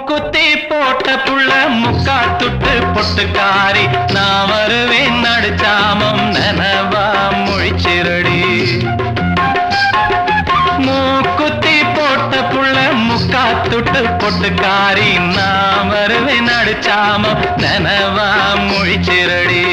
மூக்குத்தி போட்ட புள்ள முக்கா துட்டு பொட்டுக்காரி நான் வருவேன் நடுச்சாமம் நனவா முழிச்சிரடி மூக்குத்தி போட்ட புள்ள முக்கா துட்டு பொட்டுக்காரி நான் வருவேன் நடுச்சாமம் நனவா முழிச்சிரடி